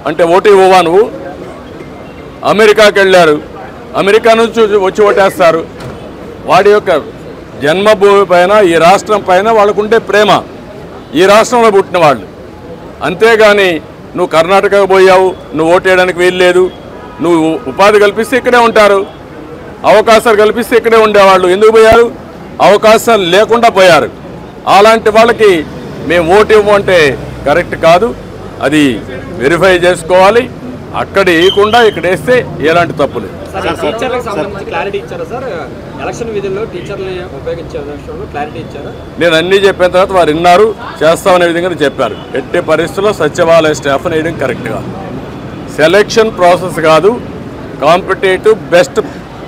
అంటే ఓటు ఇవ్వవా నువ్వు? అమెరికాకి వెళ్ళారు, అమెరికా నుంచి వచ్చి ఓటేస్తారు. వాడి యొక్క జన్మభూమి పైన, ఈ రాష్ట్రం పైన వాళ్ళకుండే ప్రేమ, ఈ రాష్ట్రంలో పుట్టిన వాళ్ళు. అంతేగాని నువ్వు కర్ణాటకకు పోయావు, నువ్వు ఓటేయడానికి వీల్లేదు, నువ్వు ఉపాధి కల్పిస్తే ఇక్కడే ఉంటారు, అవకాశాలు కల్పిస్తే ఇక్కడే ఉండేవాళ్ళు. ఎందుకు పోయారు? అవకాశాలు లేకుండా పోయారు. అలాంటి వాళ్ళకి మేము ఓటు ఇవ్వమంటే కరెక్ట్ కాదు. అది వెరిఫై చేసుకోవాలి. అక్కడ వేయకుండా ఇక్కడ వేస్తే ఎలాంటి తప్పు లేదు. టీచర్లకు సంబంధించి క్లారిటీ ఇచ్చారా సార్? ఎలక్షన్ విధుల్లో టీచర్లని ఉపయోగించే విషయంలో క్లారిటీ ఇచ్చారా? నేను అన్నీ చెప్పిన తర్వాత వారు విన్నారు, చేస్తామనే విధంగా చెప్పారు. ఎట్టి పరిస్థితుల్లో సచివాలయ స్టాఫ్ని వేయడం కరెక్ట్ కాదు. సెలెక్షన్ ప్రాసెస్ కాదు, competitive best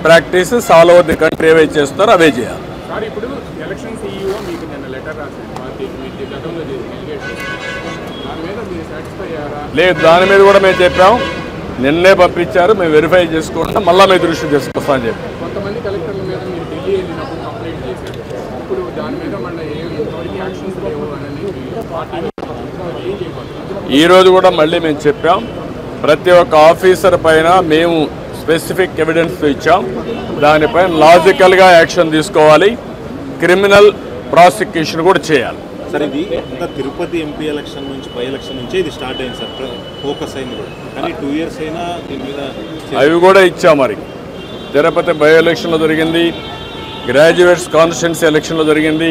practices all over the country ఏవైతే చేస్తారో అవే చేయాలి. ఇప్పుడు ఎలక్షన్ CEO మీకు నిన్న లెటర్ రాశారు, గతంలో దాని మీద మీరు సాటిస్ఫై అయ్యారా? లేదు, దాని మీద కూడా మేము చెప్పాం. నిన్నే పంపించారు, మేము వెరిఫై చేసుకుంటాం, మళ్ళీ మీ దృష్టి తీసుకొస్తామని చెప్పి. కొంతమంది కలెక్టర్ల మీద మీరు ఢిల్లీ వెళ్ళినప్పుడు కంప్లైంట్ చేశారు. ఇప్పుడు దాని మీద మళ్ళీ ఎంతవరకు యాక్షన్స్ లేవు అని పార్టీ ఏం చేయబోతున్నారు? ఈరోజు కూడా మళ్ళీ మేము చెప్పాం, ప్రతి ఒక్క ఆఫీసర్ పైన మేము స్పెసిఫిక్ ఎవిడెన్స్ ఇచ్చాం. దానిపైన లాజికల్గా యాక్షన్ తీసుకోవాలి, క్రిమినల్ ప్రాసిక్యూషన్ కూడా చేయాలి. సార్, ఇది ఇంకా తిరుపతి ఎంపీ ఎలక్షన్ నుంచి, బై ఎలక్షన్ నుంచే ఇది స్టార్ట్ అయింది సార్, ఫోకస్ అయింది కూడా. కానీ 2 years అయినా దీని మీద అవి కూడా ఇచ్చాం. మరి తిరుపతి బై ఎలక్షన్లో జరిగింది, గ్రాడ్యుయేట్స్ కాన్స్టిట్యున్సీ ఎలక్షన్లో జరిగింది,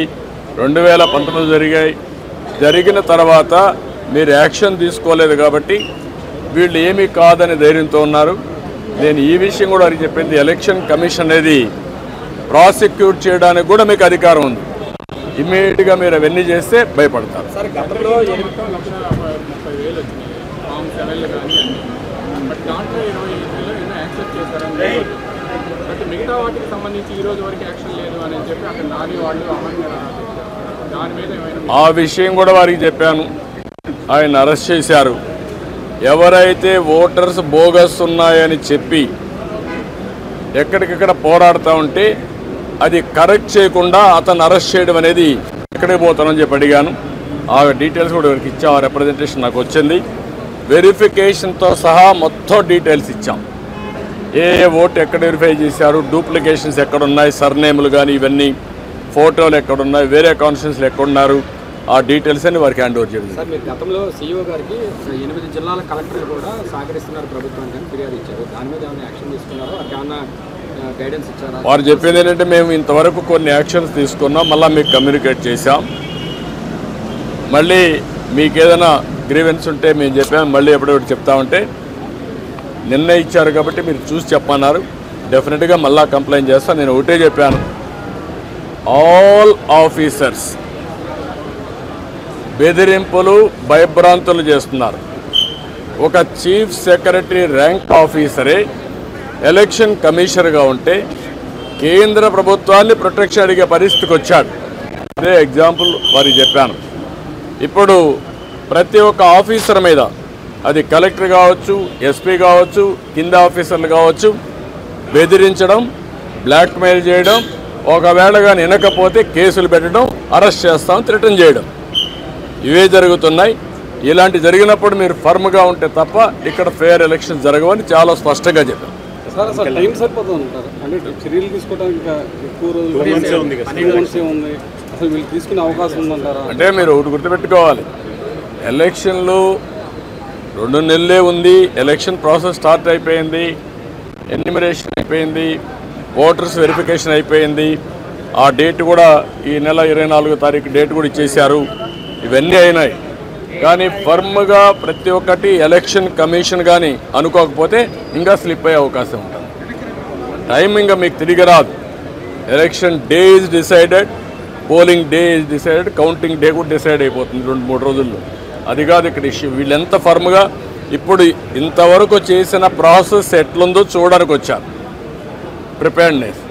2019 జరిగాయి. జరిగిన తర్వాత మీరు యాక్షన్ తీసుకోలేదు కాబట్టి వీళ్ళు ఏమీ కాదని ధైర్యంతో ఉన్నారు. నేను ఈ విషయం కూడా అని చెప్పింది, ఎలక్షన్ కమిషన్ అనేది ప్రాసిక్యూట్ చేయడానికి కూడా మీకు అధికారం ఉంది. ఇమ్మీడియట్గా మీరు అవన్నీ చేస్తే భయపడతారు. సార్, గతంలో 1,30,000 వచ్చినాయి ఫామ్ 7 కానీ అన్ని. బట్ దాంట్లో 25,000 ఎన్నో యాక్సెప్ట్ చేశారని. బట్ మిగతా వాటికి సంబంధించి ఈ రోజు వరకు యాక్షన్ లేదు అని చెప్పి అక్కడ నాని వాళ్ళు అమలు దాని మీద ఏమైనా ఆ విషయం కూడా వారికి చెప్పాను. ఆయన అరెస్ట్ చేశారు. ఎవరైతే ఓటర్స్ బోగస్ ఉన్నాయని చెప్పి ఎక్కడికక్కడ పోరాడుతూ ఉంటే అది కరెక్ట్ చేయకుండా అతను అరెస్ట్ చేయడం అనేది ఎక్కడికి పోతానని చెప్పి అడిగాను. ఆ డీటెయిల్స్ కూడా ఎవరికి ఇచ్చాం. ఆ రిప్రజెంటేషన్ నాకు వచ్చింది. వెరిఫికేషన్తో సహా మొత్తం డీటెయిల్స్ ఇచ్చాం. ఏ ఓటు ఎక్కడ వెరిఫై చేశారు, డూప్లికేషన్స్ ఎక్కడున్నాయి, సర్నేములు కానీ ఇవన్నీ, ఫోటోలు ఎక్కడున్నాయి, వేరే కాన్స్టిట్యున్సీలు ఎక్కడున్నారు, ఆ డీటెయిల్స్ అని వారికి హ్యాండ్ ఓవర్ చేయడం. సార్, మీరు గతంలో CEO గారికి 8 జిల్లాల కలెక్టర్లు కూడా సహకరిస్తున్నారు ప్రభుత్వానికి ఫిర్యాదు ఇచ్చారు. దాని మీద ఏమైనా యాక్షన్ తీసుకున్నారో, ఏమైనా గైడెన్స్ ఇచ్చారా? వారు చెప్పింది ఏంటంటే, మేము ఇంతవరకు కొన్ని యాక్షన్స్ తీసుకున్నాం, మళ్ళీ మీకు కమ్యూనికేట్ చేశాం. మళ్ళీ మీకు ఏదైనా గ్రీవెన్స్ ఉంటే మేము చెప్పాము, మళ్ళీ ఎప్పుడెప్పుడు చెప్తామంటే నిన్న ఇచ్చారు కాబట్టి మీరు చూసి చెప్పన్నారు. డెఫినెట్గా మళ్ళీ కంప్లైంట్ చేస్తాను. నేను ఒకటే చెప్పాను, ఆల్ ఆఫీసర్స్ బెదిరింపులు, భయభ్రాంతులు చేస్తున్నారు. ఒక చీఫ్ సెక్రటరీ ర్యాంక్ ఆఫీసరే ఎలక్షన్ కమిషనర్గా ఉంటే కేంద్ర ప్రభుత్వాన్ని ప్రొటెక్షన్ అడిగే పరిస్థితికి వచ్చాడు. అదే ఎగ్జాంపుల్ వారికి చెప్పాను. ఇప్పుడు ప్రతి ఒక్క ఆఫీసర్ మీద, అది కలెక్టర్ కావచ్చు, SP కావచ్చు, కింద ఆఫీసర్లు కావచ్చు, బెదిరించడం, బ్లాక్మెయిల్ చేయడం, ఒకవేళ కానీ వినకపోతే కేసులు పెట్టడం, అరెస్ట్ చేస్తాం, థ్రెటన్ చేయడం, ఇవే జరుగుతున్నాయి. ఇలాంటి జరిగినప్పుడు మీరు ఫర్మ్గా ఉంటే తప్ప ఇక్కడ ఫెయిర్ ఎలక్షన్ జరగవని చాలా స్పష్టంగా చెప్పారు. సార్, అసలు టైం సరిపోతుంది అంటారు. అంటే చర్యలు తీసుకోవడానికి ఇంకా ఎక్కువ రోజులు ఉంది. అసలు వీళ్ళు తీసుకునే అవకాశం ఉందంటారా? అంటే మీరు ఒకటి గుర్తుపెట్టుకోవాలి, ఎలక్షన్లు 2 నెలలే ఉంది. ఎలక్షన్ ప్రాసెస్ స్టార్ట్ అయిపోయింది, ఎన్యూమరేషన్ అయిపోయింది, ఓటర్స్ వెరిఫికేషన్ అయిపోయింది. ఆ డేట్ కూడా ఈ నెల 24వ తారీఖు డేట్ కూడా ఇచ్చేశారు. ఇవన్నీ అయినాయి. కానీ ఫర్మ్గా ప్రతి ఒక్కటి ఎలక్షన్ కమిషన్ కానీ అనుకోకపోతే ఇంకా స్లిప్ అయ్యే అవకాశం ఉంటుంది. టైం ఇంకా మీకు తిరిగి రాదు. Election day is decided, polling day is decided, counting day కూడా డిసైడ్ అయిపోతుంది 2-3 రోజుల్లో. అది కాదు ఇక్కడ ఇష్యూ. వీళ్ళు ఎంత ఫర్మ్గా ఇప్పుడు ఇంతవరకు చేసిన ప్రాసెస్ ఎట్లుందో చూడడానికి వచ్చారు. ప్రిపేర్డ్నెస్,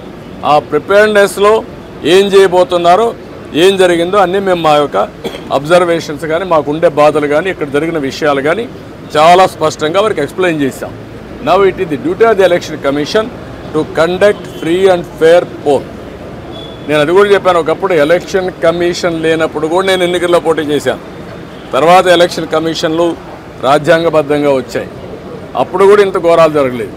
ఆ ప్రిపేర్డ్నెస్లో ఏం చేయబోతున్నారో, ఏం జరిగిందో అన్నీ మేము మా యొక్క అబ్జర్వేషన్స్ కానీ, మాకుండే బాధలు కానీ, ఇక్కడ జరిగిన విషయాలు కానీ చాలా స్పష్టంగా వారికి ఎక్స్ప్లెయిన్ చేశాం. Now it is the duty of the election commission to conduct free and fair pole. నేను అది కూడా చెప్పాను. ఒకప్పుడు ఎలక్షన్ కమిషన్ లేనప్పుడు కూడా నేను ఎన్నికల్లో పోటీ చేశాను. తర్వాత ఎలక్షన్ కమిషన్లు రాజ్యాంగబద్ధంగా వచ్చాయి. అప్పుడు కూడా ఇంత ఘోరాలు జరగలేదు.